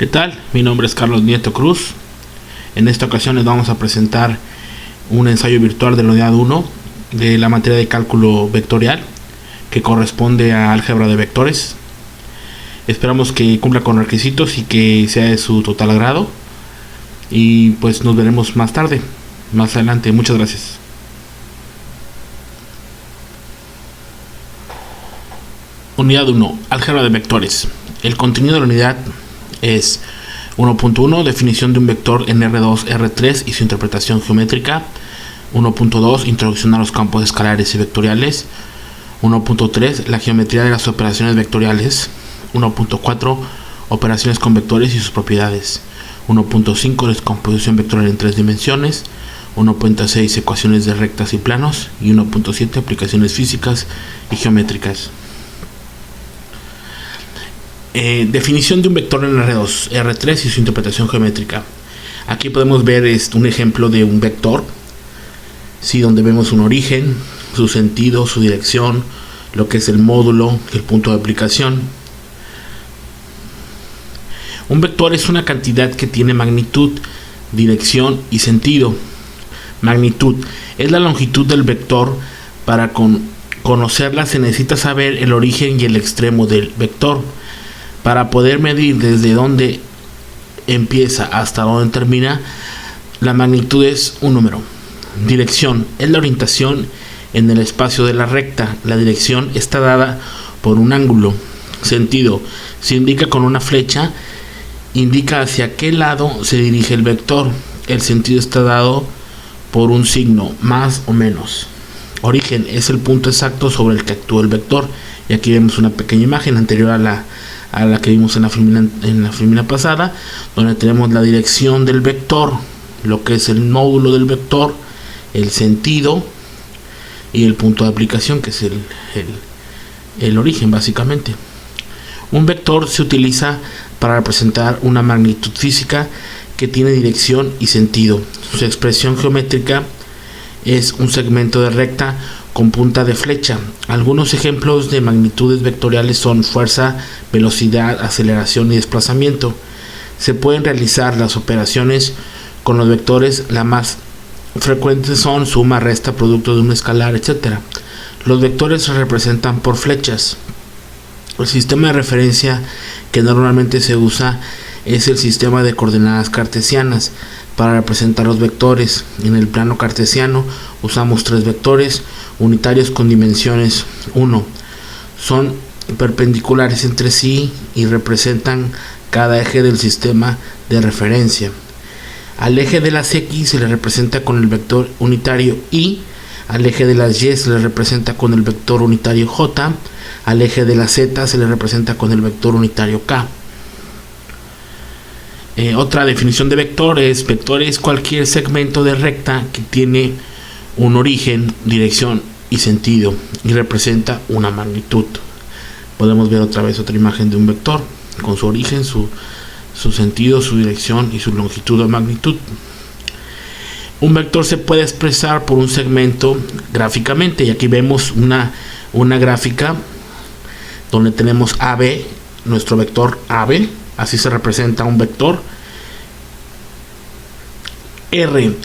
¿Qué tal? Mi nombre es Carlos Nieto Cruz. En esta ocasión les vamos a presentar un ensayo virtual de la unidad 1 de la materia de cálculo vectorial que corresponde a álgebra de vectores. Esperamos que cumpla con requisitos y que sea de su total agrado. Y pues nos veremos más tarde, más adelante. Muchas gracias. Unidad 1, álgebra de vectores. El contenido de la unidad es 1.1, definición de un vector en R2, R3 y su interpretación geométrica. 1.2, introducción a los campos escalares y vectoriales. 1.3, la geometría de las operaciones vectoriales. 1.4, operaciones con vectores y sus propiedades. 1.5, descomposición vectorial en 3 dimensiones. 1.6, ecuaciones de rectas y planos. Y 1.7, aplicaciones físicas y geométricas. Definición de un vector en R2, R3 y su interpretación geométrica. Aquí podemos ver un ejemplo de un vector, ¿sí? Donde vemos un origen, su sentido, su dirección, lo que es el módulo, el punto de aplicación. Un vector es una cantidad que tiene magnitud, dirección y sentido. Magnitud es la longitud del vector. Para conocerla se necesita saber el origen y el extremo del vector. Para poder medir desde donde empieza hasta donde termina, la magnitud es un número. Dirección es la orientación en el espacio de la recta. La dirección está dada por un ángulo. Sentido se indica con una flecha, indica hacia qué lado se dirige el vector. El sentido está dado por un signo, más o menos. Origen es el punto exacto sobre el que actúa el vector. Y aquí vemos una pequeña imagen anterior a la que vimos en la filmina pasada, donde tenemos la dirección del vector, lo que es el módulo del vector, el sentido y el punto de aplicación, que es el origen básicamente. Un vector se utiliza para representar una magnitud física que tiene dirección y sentido. Su expresión geométrica es un segmento de recta con punta de flecha. Algunos ejemplos de magnitudes vectoriales son fuerza, velocidad, aceleración y desplazamiento. Se pueden realizar las operaciones con los vectores. Las más frecuentes son suma, resta, producto de un escalar, etc. Los vectores se representan por flechas. El sistema de referencia que normalmente se usa es el sistema de coordenadas cartesianas para representar los vectores. En el plano cartesiano usamos 3 vectores unitarios con dimensiones 1. Son perpendiculares entre sí y representan cada eje del sistema de referencia. Al eje de las X se le representa con el vector unitario Y. Al eje de las Y se le representa con el vector unitario J. Al eje de las Z se le representa con el vector unitario K. Otra definición de vector es: vector es cualquier segmento de recta que tiene un origen, dirección y sentido y representa una magnitud. Podemos ver otra vez otra imagen de un vector con su origen, su sentido, su dirección y su longitud o magnitud. Un vector se puede expresar por un segmento gráficamente, y aquí vemos una gráfica donde tenemos AB, nuestro vector AB. Así se representa un vector. R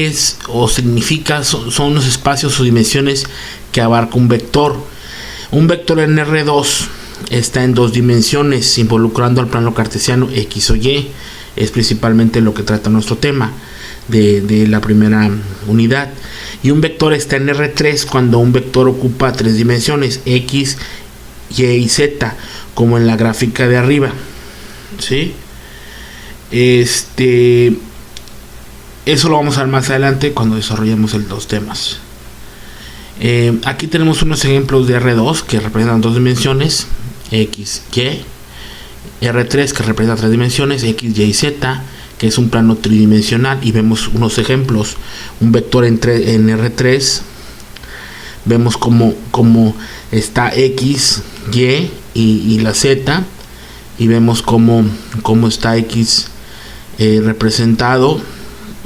es o significa son los espacios o dimensiones que abarca un vector. Un vector en R2 está en 2 dimensiones, involucrando al plano cartesiano X o Y. Es principalmente lo que trata nuestro tema de la primera unidad. Y un vector está en R3 cuando un vector ocupa 3 dimensiones, X, Y y Z, como en la gráfica de arriba. ¿Sí? Eso lo vamos a ver más adelante cuando desarrollemos los temas. Aquí tenemos unos ejemplos de R2 que representan 2 dimensiones, X, Y. R3 que representa 3 dimensiones, X, Y y Z, que es un plano tridimensional. Y vemos unos ejemplos. Un vector en R3. Vemos cómo está X, Y la Z. Y vemos cómo está X representado,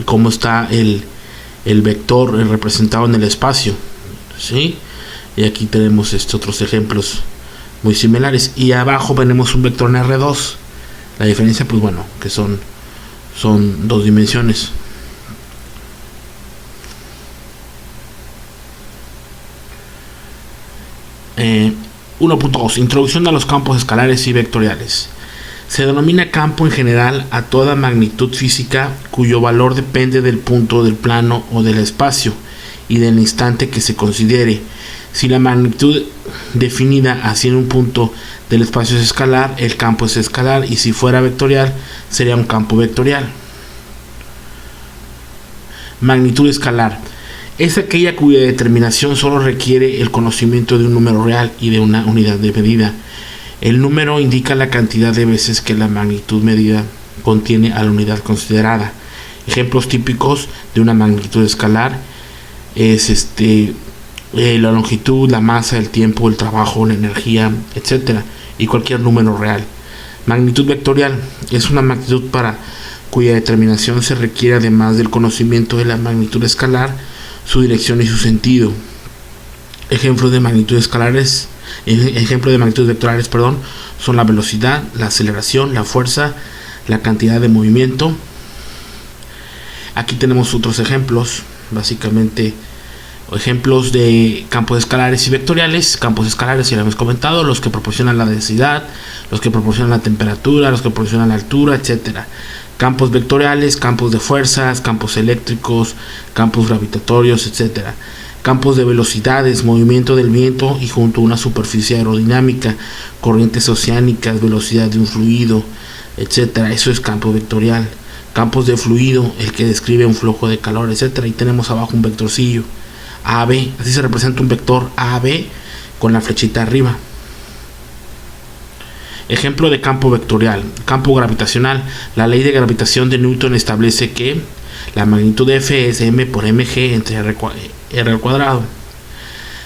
cómo está el vector representado en el espacio, ¿sí? Y aquí tenemos otros ejemplos muy similares. Y abajo tenemos un vector en R2, La diferencia, pues bueno, que son 2 dimensiones. Eh, 1.2. Introducción a los campos escalares y vectoriales. Se denomina campo en general a toda magnitud física cuyo valor depende del punto del plano o del espacio y del instante que se considere. Si la magnitud definida así en un punto del espacio es escalar, el campo es escalar, y si fuera vectorial, sería un campo vectorial. Magnitud escalar es aquella cuya determinación solo requiere el conocimiento de un número real y de una unidad de medida. El número indica la cantidad de veces que la magnitud medida contiene a la unidad considerada. Ejemplos típicos de una magnitud escalar es la longitud, la masa, el tiempo, el trabajo, la energía, etcétera, y cualquier número real. Magnitud vectorial es una magnitud para cuya determinación se requiere, además del conocimiento de la magnitud escalar, su dirección y su sentido. Ejemplos de magnitudes vectoriales, son la velocidad, la aceleración, la fuerza, la cantidad de movimiento. Aquí tenemos otros ejemplos, básicamente ejemplos de campos escalares y vectoriales. Campos escalares, ya lo hemos comentado, los que proporcionan la densidad, los que proporcionan la temperatura, los que proporcionan la altura, etcétera. Campos vectoriales, campos de fuerzas, campos eléctricos, campos gravitatorios, etcétera. Campos de velocidades, movimiento del viento y junto a una superficie aerodinámica, corrientes oceánicas, velocidad de un fluido, etcétera. Eso es campo vectorial. Campos de fluido, el que describe un flujo de calor, etcétera. Y tenemos abajo un vectorcillo AB, así se representa un vector AB con la flechita arriba. Ejemplo de campo vectorial. Campo gravitacional. La ley de gravitación de Newton establece que la magnitud F es m por mg entre r al cuadrado.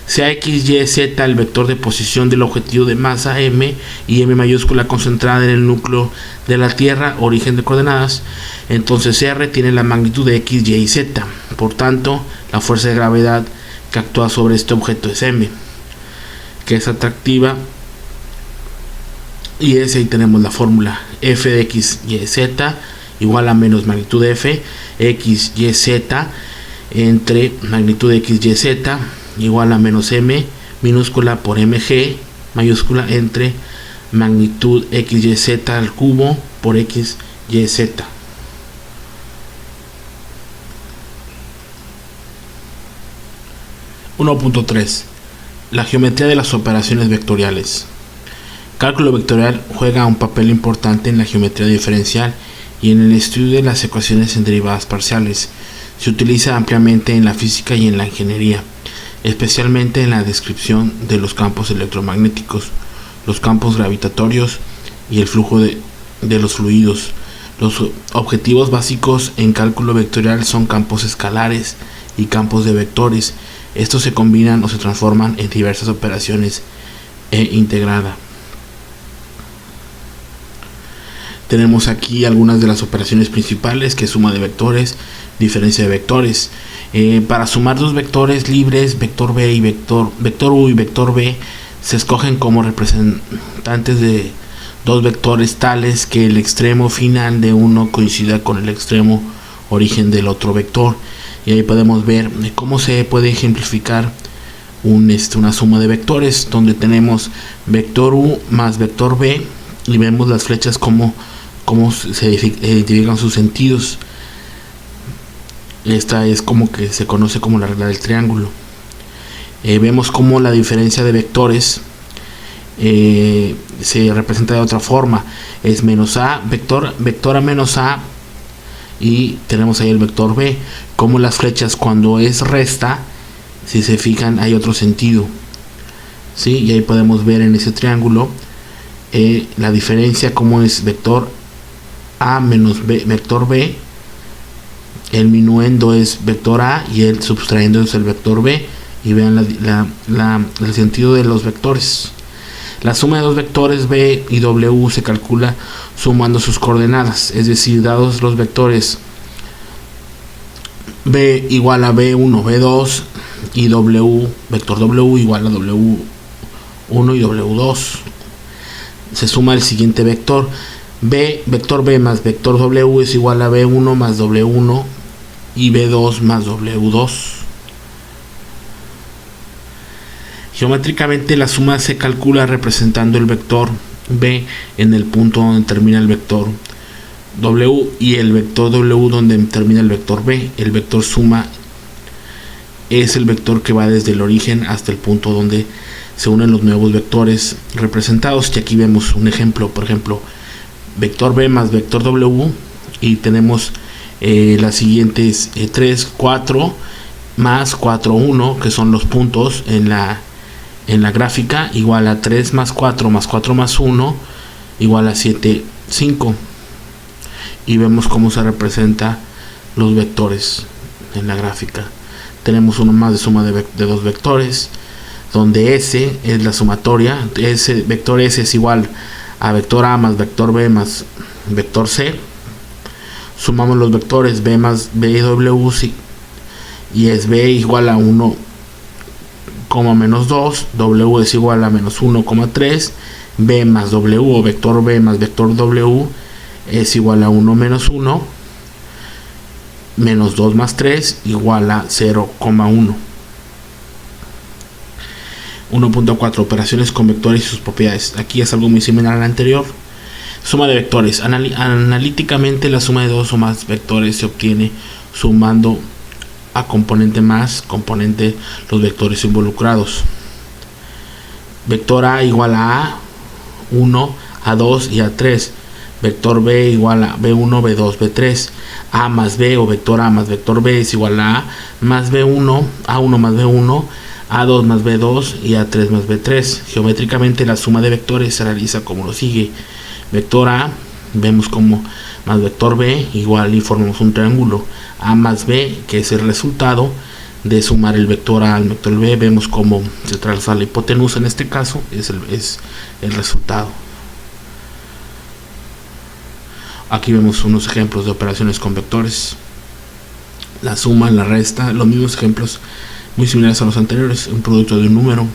Sea x, y, z el vector de posición del objetivo de masa m y m mayúscula concentrada en el núcleo de la Tierra, origen de coordenadas, entonces r tiene la magnitud de x, y y z. Por tanto, la fuerza de gravedad que actúa sobre este objeto es m, que es atractiva, y ahí tenemos la fórmula f de x, y, z igual a menos magnitud de f, x, y, z entre magnitud de x, y, z igual a menos m minúscula por mg mayúscula entre magnitud x, y, z al cubo por x, y, z. (1.3) La geometría de las operaciones vectoriales. Cálculo vectorial juega un papel importante en la geometría diferencial y en el estudio de las ecuaciones en derivadas parciales. Se utiliza ampliamente en la física y en la ingeniería, especialmente en la descripción de los campos electromagnéticos, los campos gravitatorios y el flujo de los fluidos. Los objetivos básicos en cálculo vectorial son campos escalares y campos de vectores. Estos se combinan o se transforman en diversas operaciones integrada. Tenemos aquí algunas de las operaciones principales, que es suma de vectores, diferencia de vectores. Para sumar dos vectores libres, vector B y vector U y vector B, se escogen como representantes de dos vectores tales que el extremo final de uno coincida con el extremo origen del otro vector. Y ahí podemos ver cómo se puede ejemplificar una suma de vectores, donde tenemos vector U más vector B y vemos las flechas cómo se identifican sus sentidos. Esta es como que se conoce como la regla del triángulo. Vemos cómo la diferencia de vectores se representa de otra forma. Es menos A, vector A menos A, y tenemos ahí el vector B. Como las flechas cuando es resta, si se fijan, hay otro sentido, ¿sí? Y ahí podemos ver en ese triángulo la diferencia, como es vector A menos B, vector B, el minuendo es vector A y el subtrayendo es el vector B, y vean el sentido de los vectores. La suma de dos vectores B y W se calcula sumando sus coordenadas, es decir, dados los vectores B igual a B1, B2 y W, vector W igual a W1 y W2. Se suma el siguiente vector. Vector B más vector W es igual a B1 más W1 y B2 más W2. Geométricamente la suma se calcula representando el vector B en el punto donde termina el vector W y el vector W donde termina el vector B. El vector suma es el vector que va desde el origen hasta el punto donde se unen los nuevos vectores representados. Y aquí vemos un ejemplo, por ejemplo, vector B más vector W, y tenemos las siguientes 3, 4 más 4, 1, que son los puntos en la gráfica, igual a 3 más 4 más 4 más 1 igual a 7, 5. Y vemos cómo se representa los vectores en la gráfica. Tenemos uno más de suma de dos vectores, donde S es la sumatoria. Vector S es igual a vector A más vector B más vector C. Sumamos los vectores B más BW, y es B igual a 1, menos 2, W es igual a menos 1,3, B más W o vector B más vector W es igual a 1 menos 1, menos 2 más 3 igual a 0,1. 1.4 operaciones con vectores y sus propiedades. Aquí es algo muy similar al anterior. Suma de vectores. Analíticamente la suma de dos o más vectores se obtiene sumando a componente más componente los vectores involucrados. Vector A igual a A1, A2 y A3. Vector B igual a B1, B2, B3. A más B o vector A más vector B es igual a más B1, A1 más B1, A2 más B2 y A3 más B3. Geométricamente la suma de vectores se realiza como lo sigue. Vector A, vemos como más vector B igual, y formamos un triángulo. A más B, que es el resultado de sumar el vector A al vector B, vemos como se traza la hipotenusa, en este caso es el resultado. Aquí vemos unos ejemplos de operaciones con vectores. La suma, la resta, los mismos ejemplos muy similares a los anteriores. Un producto de un número.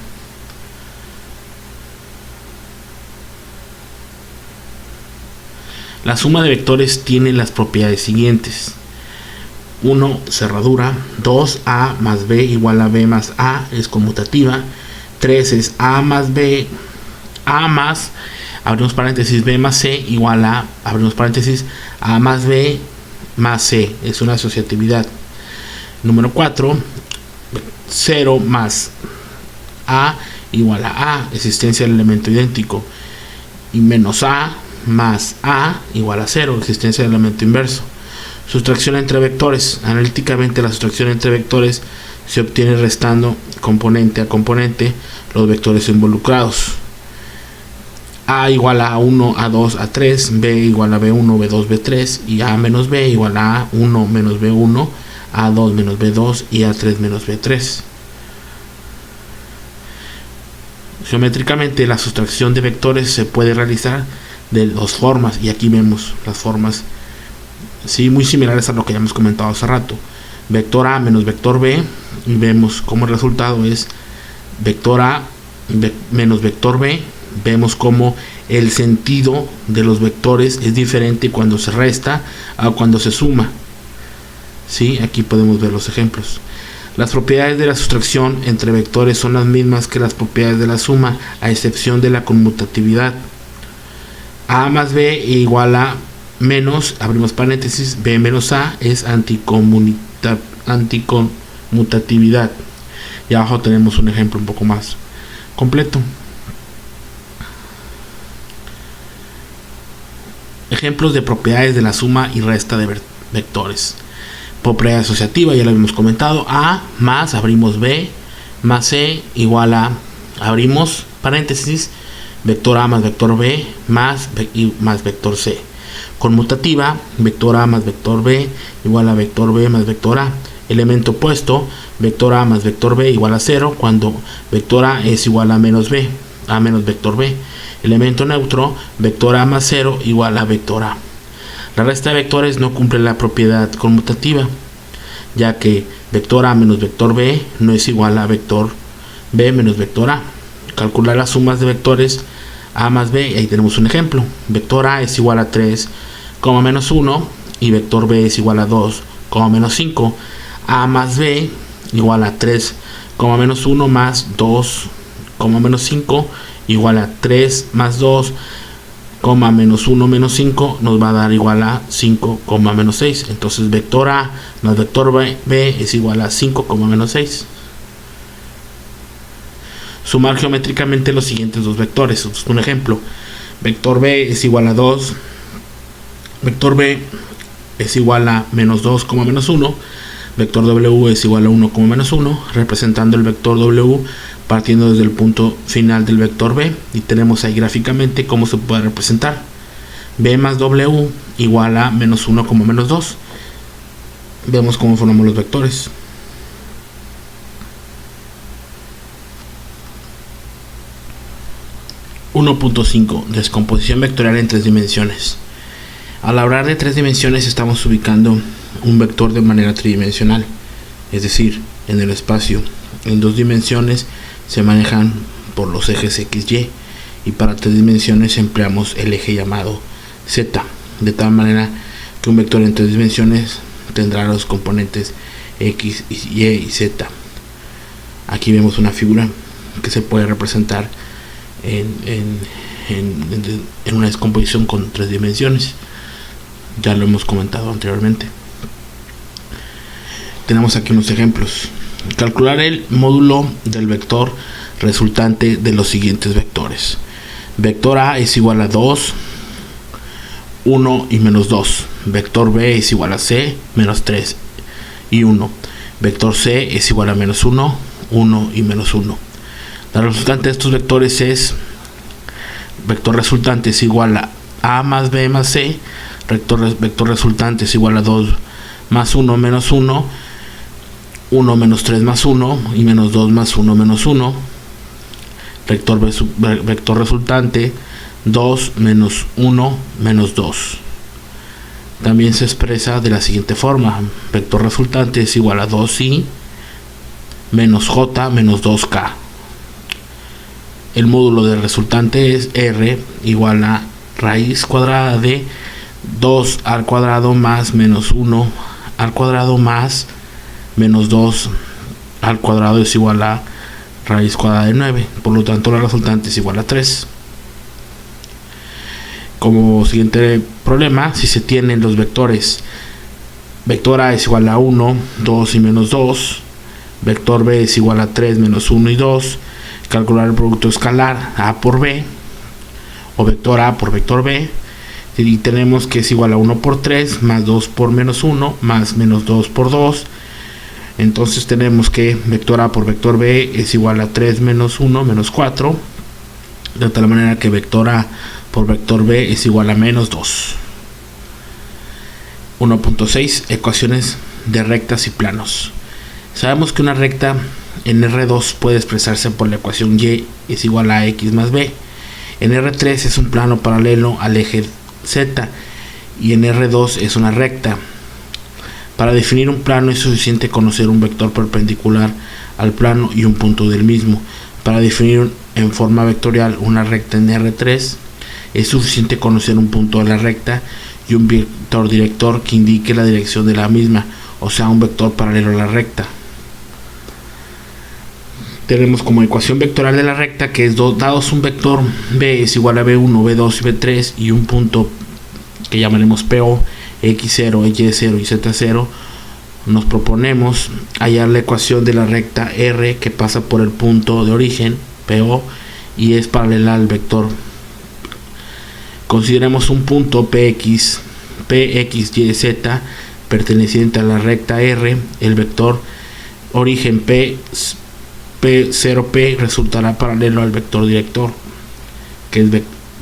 La suma de vectores tiene las propiedades siguientes. 1, cerradura. 2, A más B igual a B más A, es conmutativa. 3 es A más B, A más, abrimos paréntesis, B más C igual a, abrimos paréntesis, A más B más C, es una asociatividad. Número 4, 0 más A igual a A, existencia del elemento idéntico. Y menos A más A igual a 0, existencia del elemento inverso. Sustracción entre vectores. Analíticamente la sustracción entre vectores se obtiene restando componente a componente los vectores involucrados. A igual a 1, A2, A3, B igual a B1, B2, B3 y A menos B igual a A1 menos B1, A2 menos B2 y A3 menos B3. Geométricamente la sustracción de vectores se puede realizar de dos formas, y aquí vemos las formas muy similares a lo que ya hemos comentado hace rato. Vector A menos vector B, y vemos como el resultado es vector A menos vector B. Vemos como el sentido de los vectores es diferente cuando se resta a cuando se suma. Aquí podemos ver los ejemplos. Las propiedades de la sustracción entre vectores son las mismas que las propiedades de la suma, a excepción de la conmutatividad. A más B igual a menos, abrimos paréntesis, B menos A es anticonmutatividad. Y abajo tenemos un ejemplo un poco más completo. Ejemplos de propiedades de la suma y resta de vectores. Propiedad asociativa, ya lo habíamos comentado. A más, abrimos B más C igual a, abrimos paréntesis, vector A más vector B más vector C. Conmutativa, vector A más vector B igual a vector B más vector A. Elemento opuesto, vector A más vector B igual a 0 cuando vector A es igual a menos B, A menos vector B. Elemento neutro, vector A más 0 igual a vector A. La resta de vectores no cumple la propiedad conmutativa, ya que vector A menos vector B no es igual a vector B menos vector A. Calcular las sumas de vectores A más B, y ahí tenemos un ejemplo. Vector A es igual a 3, menos 1, y vector B es igual a 2, menos 5. A más B igual a 3, menos 1 más 2, menos 5, igual a 3 más 2, menos 1 menos 5, nos va a dar igual a 5, menos 6. Entonces vector A más vector B es igual a 5, menos 6. Sumar geométricamente los siguientes dos vectores. Un ejemplo: vector B es igual a 2, vector B es igual a menos 2, menos 1, vector W es igual a 1, menos 1, representando el vector W partiendo desde el punto final del vector B, y tenemos ahí gráficamente cómo se puede representar. B más W igual a menos 1, menos 2. Vemos cómo formamos los vectores. .5 Descomposición vectorial en tres dimensiones. Al hablar de tres dimensiones estamos ubicando un vector de manera tridimensional, es decir, en el espacio en dos dimensiones se manejan por los ejes X, Y, y para tres dimensiones empleamos el eje llamado Z, de tal manera que un vector en tres dimensiones tendrá los componentes X, Y y Z. Aquí vemos una figura que se puede representar en una descomposición con tres dimensiones. Ya lo hemos comentado anteriormente. Tenemos aquí unos ejemplos. Calcular el módulo del vector resultante de los siguientes vectores. Vector A es igual a 2, 1 y menos 2. Vector B es igual a C, menos 3 y 1. Vector C es igual a menos 1, 1 y menos 1. La resultante de estos vectores es: vector resultante es igual a A más B más C. Vector resultante es igual a 2 más 1 menos 1, 1 menos 3 más 1 y menos 2 más 1 menos 1. Vector resultante 2 menos 1 menos 2. También se expresa de la siguiente forma: vector resultante es igual a 2i menos j menos 2k. El módulo del resultante es r igual a raíz cuadrada de 2 al cuadrado más menos 1 al cuadrado más menos 2 al cuadrado es igual a raíz cuadrada de 9. Por lo tanto, la resultante es igual a 3. Como siguiente problema, si se tienen los vectores vector A es igual a 1, 2 y menos 2, vector B es igual a 3 menos 1 y 2, calcular el producto escalar A por B o vector A por vector B, y tenemos que es igual a 1 por 3 más 2 por menos 1 más menos 2 por 2. Entonces tenemos que vector A por vector B es igual a 3 menos 1 menos 4, de tal manera que vector A por vector B es igual a menos 2. 1.6 Ecuaciones de rectas y planos. Sabemos que una recta en R2 puede expresarse por la ecuación Y es igual a X más B. En R3 es un plano paralelo al eje Z y en R2 es una recta. Para definir un plano es suficiente conocer un vector perpendicular al plano y un punto del mismo. Para definir en forma vectorial una recta en R3 es suficiente conocer un punto de la recta y un vector director que indique la dirección de la misma, o sea, un vector paralelo a la recta. Tenemos como ecuación vectorial de la recta que es dados un vector B es igual a B1, B2 y B3 y un punto que llamaremos PO, X0, Y0 y Z0, nos proponemos hallar la ecuación de la recta R que pasa por el punto de origen PO y es paralela al vector. Consideremos un punto PX, Y, Z perteneciente a la recta R. El vector origen P0P resultará paralelo al vector director, que es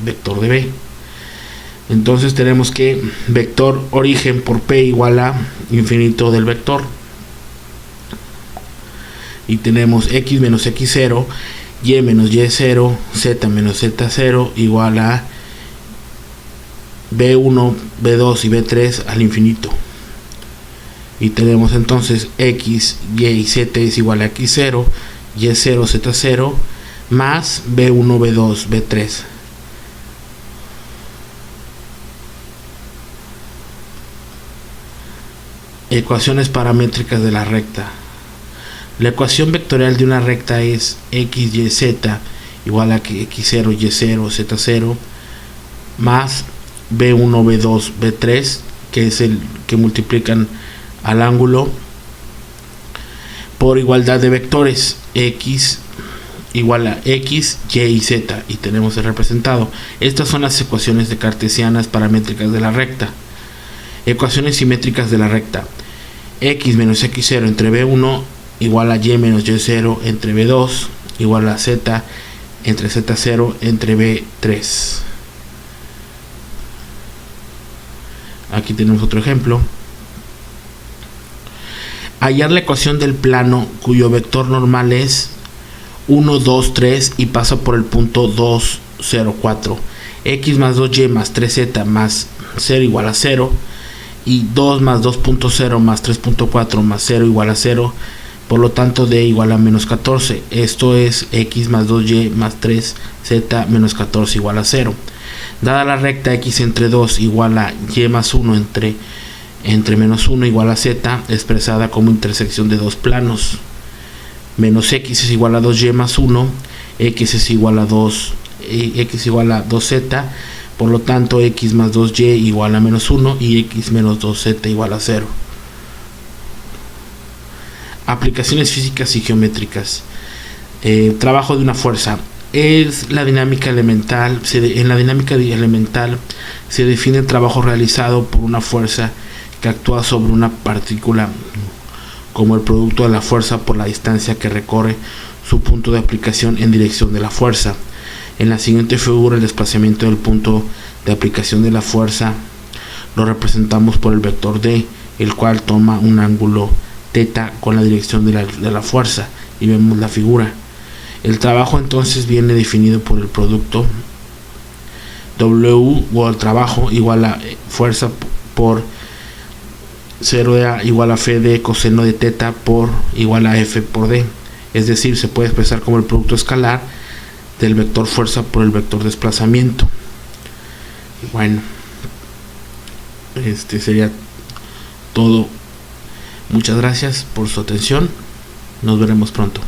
vector de B. Entonces tenemos que vector origen por P igual a infinito del vector. Y tenemos X menos X0, Y menos Y0, Z menos Z0 igual a B1, B2 y B3 al infinito. Y tenemos entonces X, Y y Z es igual a X0, Y0, Z0 más B1, B2, B3. Ecuaciones paramétricas de la recta. La ecuación vectorial de una recta es x, y, z igual a que x0, y0, z0 más b1, b2, b3, que es el que multiplican al ángulo, por igualdad de vectores x igual a x, y y z, y tenemos el representado. Estas son las ecuaciones de cartesianas paramétricas de la recta. Ecuaciones simétricas de la recta: x menos x0 entre b1 igual a y menos y0 entre b2 igual a z entre z0 entre b3. Aquí tenemos otro ejemplo. Hallar la ecuación del plano cuyo vector normal es 1, 2, 3 y pasa por el punto 2, 0, 4. X más 2y más 3z más 0 igual a 0. Y 2 más 2.0 más 3.4 más 0 igual a 0. Por lo tanto, d igual a menos 14. Esto es x más 2y más 3z menos 14 igual a 0. Dada la recta x entre 2 igual a y más 1 entre menos 1 igual a z, expresada como intersección de dos planos. Menos x es igual a 2y más 1, x es igual a 2, x igual a 2z, por lo tanto x más 2y igual a menos 1 y x menos 2z igual a 0. Aplicaciones físicas y geométricas. Trabajo de una fuerza. Es la dinámica elemental. En la dinámica elemental se define el trabajo realizado por una fuerza que actúa sobre una partícula como el producto de la fuerza por la distancia que recorre su punto de aplicación en dirección de la fuerza. En la siguiente figura, el desplazamiento del punto de aplicación de la fuerza lo representamos por el vector d, el cual toma un ángulo θ con la dirección de la fuerza, y vemos la figura. El trabajo entonces viene definido por el producto W, o el trabajo, igual a fuerza por 0A igual a F de coseno de θ por igual a F por D. Es decir, se puede expresar como el producto escalar del vector fuerza por el vector desplazamiento. Bueno, sería todo. Muchas gracias por su atención. Nos veremos pronto.